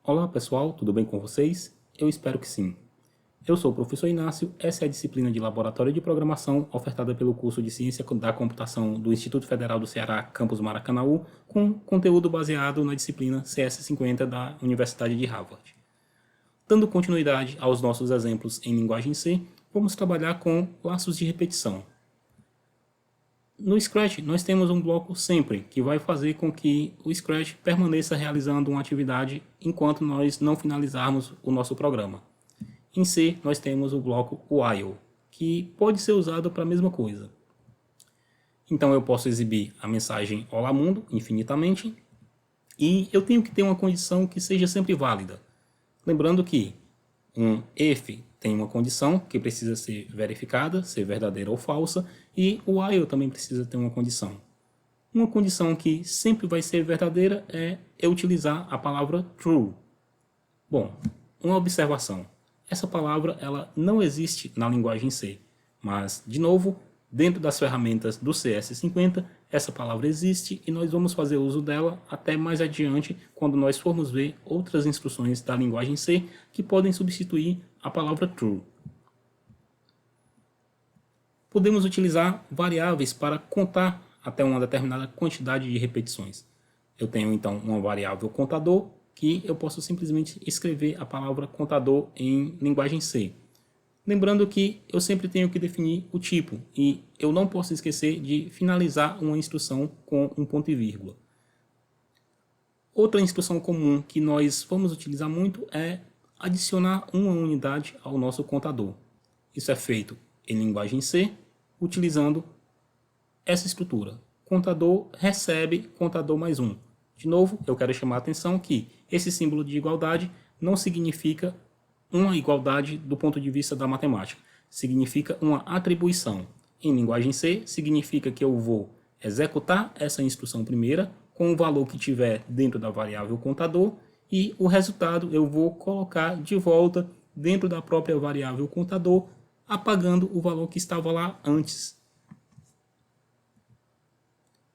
Olá pessoal, tudo bem com vocês? Eu espero que sim. Eu sou o professor Inácio, essa é a disciplina de Laboratório de Programação ofertada pelo curso de Ciência da Computação do Instituto Federal do Ceará, campus Maracanaú, com conteúdo baseado na disciplina CS50 da Universidade de Harvard. Dando continuidade aos nossos exemplos em linguagem C, vamos trabalhar com laços de repetição. No Scratch, nós temos um bloco sempre, que vai fazer com que o Scratch permaneça realizando uma atividade enquanto nós não finalizarmos o nosso programa. Em C, nós temos o bloco while, que pode ser usado para a mesma coisa. Então eu posso exibir a mensagem Olá Mundo infinitamente, e eu tenho que ter uma condição que seja sempre válida. Lembrando que um if tem uma condição que precisa ser verificada, ser verdadeira ou falsa, e o while também precisa ter uma condição. Uma condição que sempre vai ser verdadeira é eu utilizar a palavra true. Bom, uma observação. Essa palavra ela não existe na linguagem C, mas, de novo, dentro das ferramentas do CS50, essa palavra existe e nós vamos fazer uso dela até mais adiante quando nós formos ver outras instruções da linguagem C que podem substituir a palavra true. Podemos utilizar variáveis para contar até uma determinada quantidade de repetições. Eu tenho então uma variável contador que eu posso simplesmente escrever a palavra contador em linguagem C. Lembrando que eu sempre tenho que definir o tipo e eu não posso esquecer de finalizar uma instrução com um ponto e vírgula. Outra instrução comum que nós vamos utilizar muito é adicionar uma unidade ao nosso contador. Isso é feito em linguagem C, utilizando essa estrutura. Contador recebe contador mais 1. De novo, eu quero chamar a atenção que esse símbolo de igualdade não significa uma igualdade do ponto de vista da matemática. Significa uma atribuição. Em linguagem C, significa que eu vou executar essa instrução primeira com o valor que tiver dentro da variável contador e o resultado eu vou colocar de volta dentro da própria variável contador, apagando o valor que estava lá antes.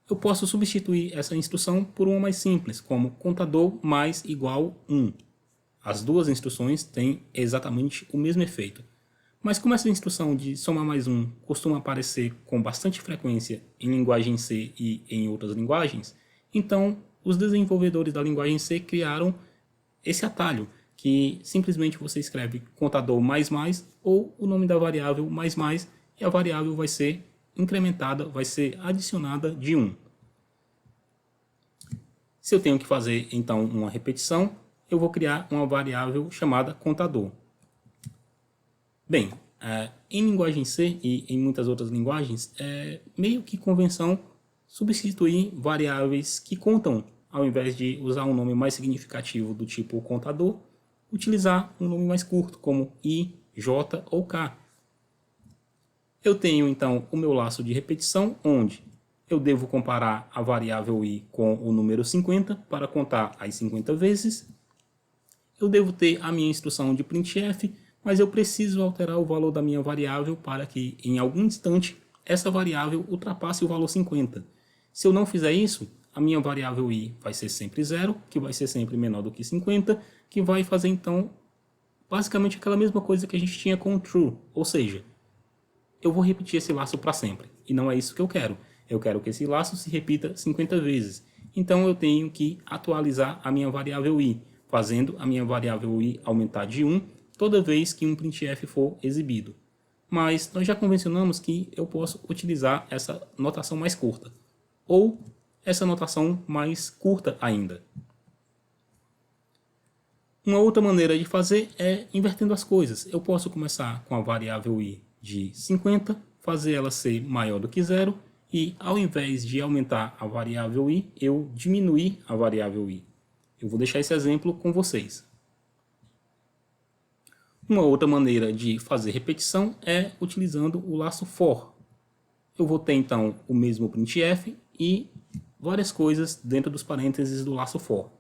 Eu posso substituir essa instrução por uma mais simples, como contador mais igual 1. As duas instruções têm exatamente o mesmo efeito. Mas como essa instrução de somar mais 1 costuma aparecer com bastante frequência em linguagem C e em outras linguagens, então os desenvolvedores da linguagem C criaram esse atalho, que simplesmente você escreve contador mais ou o nome da variável mais e a variável vai ser incrementada, vai ser adicionada de 1. Se eu tenho que fazer então uma repetição, eu vou criar uma variável chamada contador. Bem, em linguagem C e em muitas outras linguagens, é meio que convenção substituir variáveis que contam, ao invés de usar um nome mais significativo do tipo contador, utilizar um nome mais curto, como I, J ou K. Eu tenho então o meu laço de repetição, onde eu devo comparar a variável i com o número 50 para contar as 50 vezes. Eu devo ter a minha instrução de printf, mas eu preciso alterar o valor da minha variável para que, em algum instante, essa variável ultrapasse o valor 50. Se eu não fizer isso, a minha variável i vai ser sempre 0, que vai ser sempre menor do que 50, que vai fazer então basicamente aquela mesma coisa que a gente tinha com o true, ou seja, eu vou repetir esse laço para sempre, e não é isso que eu quero. Eu quero que esse laço se repita 50 vezes. Então eu tenho que atualizar a minha variável i, fazendo a minha variável i aumentar de 1 toda vez que um printf for exibido. Mas nós já convencionamos que eu posso utilizar essa notação mais curta, ou essa notação mais curta ainda. Uma outra maneira de fazer é invertendo as coisas. Eu posso começar com a variável i de 50, fazer ela ser maior do que 0, e ao invés de aumentar a variável i, eu diminuir a variável i. Eu vou deixar esse exemplo com vocês. Uma outra maneira de fazer repetição é utilizando o laço for. Eu vou ter então o mesmo printf e várias coisas dentro dos parênteses do laço for.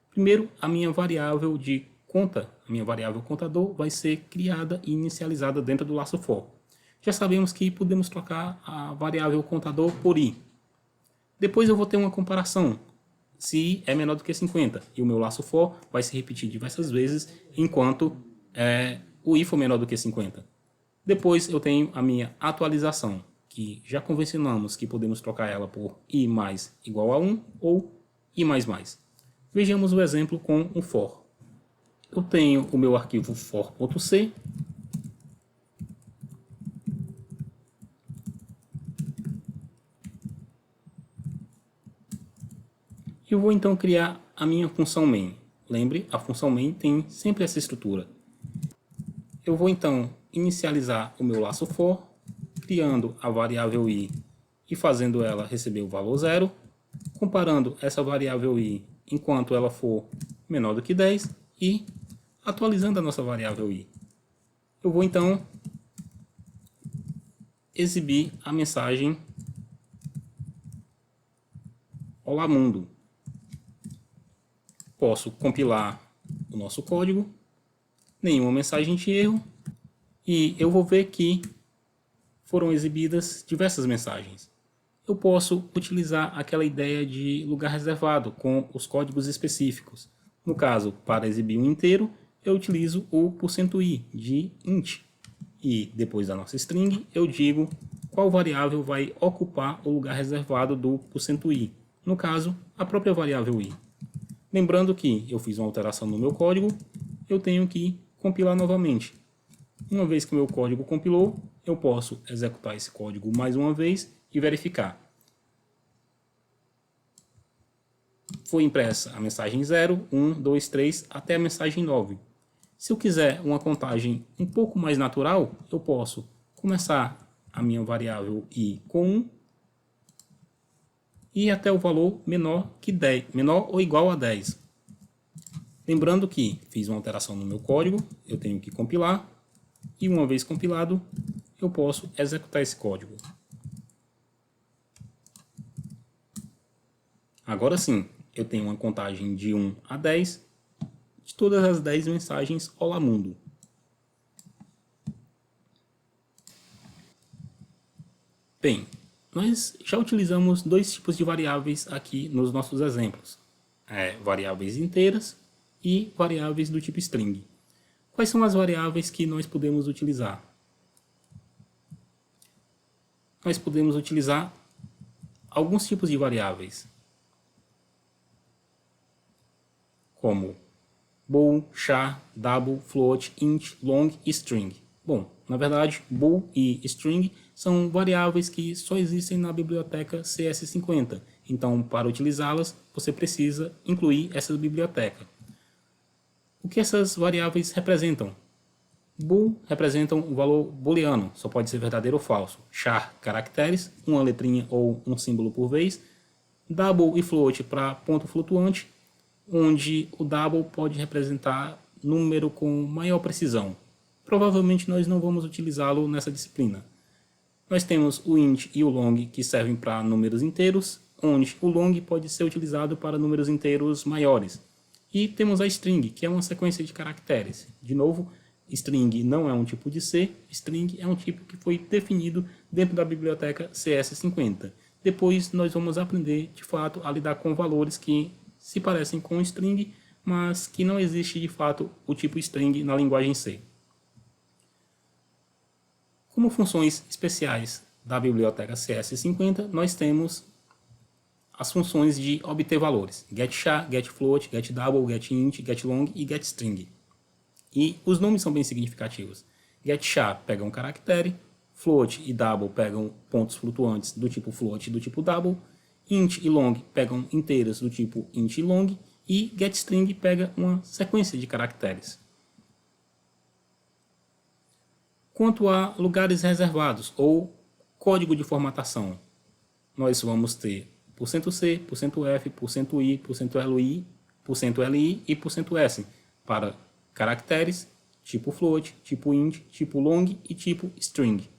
Primeiro, a minha variável de conta, a minha variável contador, vai ser criada e inicializada dentro do laço for. Já sabemos que podemos trocar a variável contador por i. Depois eu vou ter uma comparação. se é menor do que 50. E o meu laço for vai se repetir diversas vezes enquanto o i for menor do que 50. Depois eu tenho a minha atualização, que já convencionamos que podemos trocar ela por i mais igual a 1 ou i mais mais. Vejamos o exemplo com um for. Eu tenho o meu arquivo for.c, e eu vou então criar a minha função main. Lembre, a função main tem sempre essa estrutura. Eu vou então inicializar o meu laço for, criando a variável i e fazendo ela receber o valor 0, comparando essa variável i enquanto ela for menor do que 10 e atualizando a nossa variável i. Eu vou então exibir a mensagem Olá Mundo. Posso compilar o nosso código, nenhuma mensagem de erro, e eu vou ver que foram exibidas diversas mensagens. Eu posso utilizar aquela ideia de lugar reservado com os códigos específicos. No caso, para exibir um inteiro, eu utilizo o %i de int. E depois da nossa string, eu digo qual variável vai ocupar o lugar reservado do %i. No caso, a própria variável i. Lembrando que eu fiz uma alteração no meu código, eu tenho que compilar novamente. Uma vez que o meu código compilou, eu posso executar esse código mais uma vez e verificar. Foi impressa a mensagem 0, 1, 2, 3 até a mensagem 9. Se eu quiser uma contagem um pouco mais natural, eu posso começar a minha variável i com 1 e até o valor menor que 10, menor ou igual a 10. Lembrando que fiz uma alteração no meu código, eu tenho que compilar, e uma vez compilado, eu posso executar esse código. Agora sim, eu tenho uma contagem de 1 a 10 de todas as 10 mensagens Olá Mundo. Bem, nós já utilizamos dois tipos de variáveis aqui nos nossos exemplos. Variáveis inteiras e variáveis do tipo string. Quais são as variáveis que nós podemos utilizar? Nós podemos utilizar alguns tipos de variáveis, como bool, char, double, float, int, long e string. Bom, na verdade, bool e string são variáveis que só existem na biblioteca CS50. Então, para utilizá-las, você precisa incluir essa biblioteca. O que essas variáveis representam? Bool representam um valor booleano, só pode ser verdadeiro ou falso. Char, caracteres, uma letrinha ou um símbolo por vez. Double e float para ponto flutuante, onde o double pode representar número com maior precisão. Provavelmente nós não vamos utilizá-lo nessa disciplina. Nós temos o int e o long, que servem para números inteiros, onde o long pode ser utilizado para números inteiros maiores. E temos a string, que é uma sequência de caracteres. De novo, string não é um tipo de C, string é um tipo que foi definido dentro da biblioteca CS50. Depois nós vamos aprender, de fato, a lidar com valores que se parecem com string, mas que não existe, de fato, o tipo string na linguagem C. Como funções especiais da biblioteca CS50, nós temos as funções de obter valores: getChar, getFloat, getDouble, getInt, getLong e getString. E os nomes são bem significativos. GetChar pega um caractere, Float e Double pegam pontos flutuantes do tipo Float e do tipo Double, Int e Long pegam inteiras do tipo Int e Long, e getString pega uma sequência de caracteres. Quanto a lugares reservados ou código de formatação, nós vamos ter %C, %F, %I, %LI, %LI e %S para caracteres, tipo float, tipo int, tipo long e tipo string.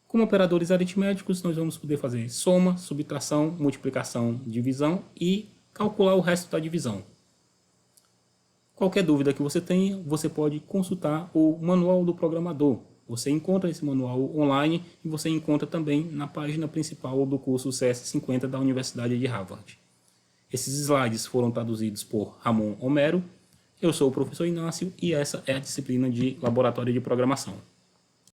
Como operadores aritméticos, nós vamos poder fazer soma, subtração, multiplicação, divisão e calcular o resto da divisão. Qualquer dúvida que você tenha, você pode consultar o Manual do Programador. Você encontra esse manual online e você encontra também na página principal do curso CS50 da Universidade de Harvard. Esses slides foram traduzidos por Ramon Homero. Eu sou o professor Inácio e essa é a disciplina de Laboratório de Programação.